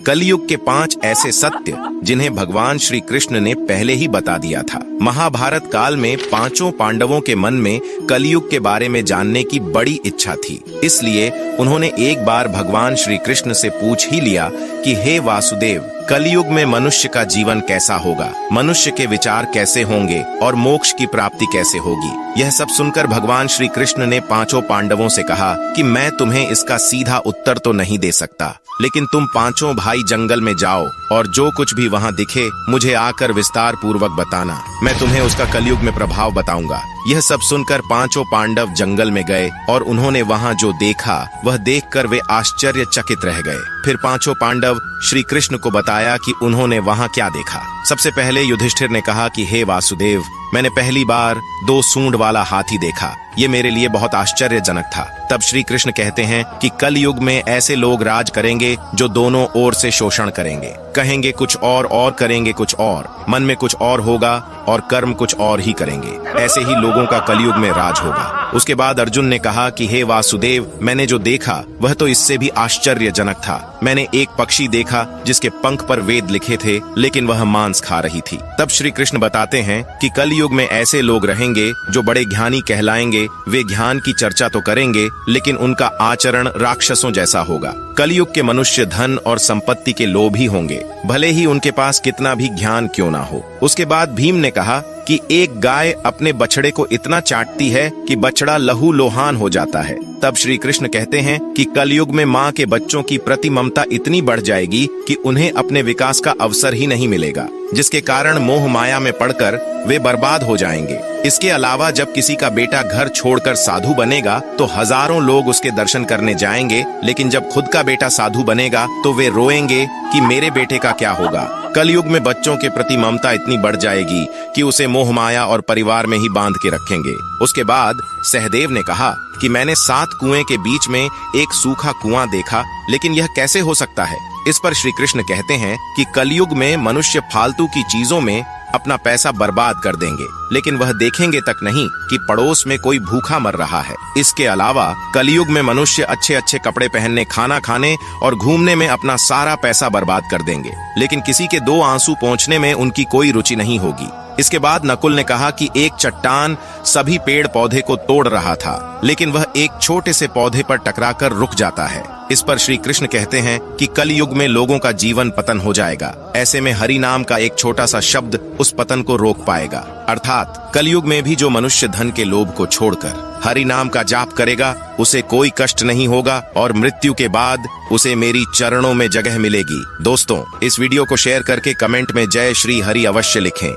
कलयुग के 5 ऐसे सत्य जिन्हें भगवान श्री कृष्ण ने पहले ही बता दिया था। महाभारत काल में पांचों पांडवों के मन में कलयुग के बारे में जानने की बड़ी इच्छा थी, इसलिए उन्होंने एक बार भगवान श्री कृष्ण से पूछ ही लिया कि हे वासुदेव, कलयुग में मनुष्य का जीवन कैसा होगा, मनुष्य के विचार कैसे होंगे और मोक्ष की प्राप्ति कैसे होगी। यह सब सुनकर भगवान श्री कृष्ण ने पांचों पांडवों से कहा कि मैं तुम्हें इसका सीधा उत्तर तो नहीं दे सकता, लेकिन तुम पांचों भाई जंगल में जाओ और जो कुछ भी वहां दिखे मुझे आकर विस्तार पूर्वक बताना, मैं तुम्हें उसका कलयुग में प्रभाव बताऊंगा। यह सब सुनकर पांचों पांडव जंगल में गए और उन्होंने वहां जो देखा वह देखकर वे आश्चर्यचकित रह गए। फिर पांचों पांडव श्री कृष्ण को बताया कि उन्होंने वहां क्या देखा। सबसे पहले युधिष्ठिर ने कहा कि हे वासुदेव, मैंने पहली बार 2 सूंड वाला हाथी देखा, ये मेरे लिए बहुत आश्चर्यजनक था। तब श्री कृष्ण कहते हैं कि कल युग में ऐसे लोग राज करेंगे जो दोनों ओर से शोषण करेंगे, कहेंगे कुछ और करेंगे कुछ और, मन में कुछ और होगा और कर्म कुछ और ही करेंगे। ऐसे ही लोगों का कलयुग में राज होगा। उसके बाद अर्जुन ने कहा कि हे वासुदेव, मैंने जो देखा वह तो इससे भी आश्चर्यजनक था। मैंने एक पक्षी देखा जिसके पंख पर वेद लिखे थे, लेकिन वह मांस खा रही थी। तब श्री कृष्ण बताते हैं कि कलयुग में ऐसे लोग रहेंगे जो बड़े ज्ञानी कहलाएंगे। वे ज्ञान की चर्चा तो करेंगे, लेकिन उनका आचरण राक्षसों जैसा होगा। कलयुग के मनुष्य धन और संपत्ति के लोभी होंगे, भले ही उनके पास कितना भी ज्ञान क्यों ना हो। उसके बाद भीम ने कहा कि एक गाय अपने बछड़े को इतना चाटती है कि बछड़ा लहू लोहान हो जाता है। तब श्री कृष्ण कहते हैं कि कलयुग में माँ के बच्चों की प्रति ममता इतनी बढ़ जाएगी कि उन्हें अपने विकास का अवसर ही नहीं मिलेगा, जिसके कारण मोह माया में पड़कर वे बर्बाद हो जाएंगे। इसके अलावा जब किसी का बेटा घर छोड़कर साधु बनेगा तो हजारों लोग उसके दर्शन करने जाएंगे, लेकिन जब खुद का बेटा साधु बनेगा तो वे रोएंगे कि मेरे बेटे का क्या होगा। कलयुग में बच्चों के प्रति ममता इतनी बढ़ जाएगी कि उसे मोह माया और परिवार में ही बांध के रखेंगे। उसके बाद सहदेव ने कहा कि मैंने 7 कुएं के बीच में एक सूखा कुआं देखा, लेकिन यह कैसे हो सकता है। इस पर श्री कृष्ण कहते हैं कि कलयुग में मनुष्य फालतू की चीजों में अपना पैसा बर्बाद कर देंगे, लेकिन वह देखेंगे तक नहीं कि पड़ोस में कोई भूखा मर रहा है। इसके अलावा कलयुग में मनुष्य अच्छे अच्छे कपड़े पहनने, खाना खाने और घूमने में अपना सारा पैसा बर्बाद कर देंगे, लेकिन किसी के 2 आंसू पोंछने में उनकी कोई रुचि नहीं होगी। इसके बाद नकुल ने कहा कि एक चट्टान सभी पेड़ पौधे को तोड़ रहा था, लेकिन वह एक छोटे से पौधे पर टकराकर रुक जाता है। इस पर श्री कृष्ण कहते हैं कि कल युग में लोगों का जीवन पतन हो जाएगा। ऐसे में हरि नाम का एक छोटा सा शब्द उस पतन को रोक पाएगा। अर्थात कलयुग में भी जो मनुष्य धन के लोभ को छोड़कर हरि नाम का जाप करेगा उसे कोई कष्ट नहीं होगा और मृत्यु के बाद उसे मेरी चरणों में जगह मिलेगी। दोस्तों, इस वीडियो को शेयर करके कमेंट में जय श्री हरि अवश्य लिखें।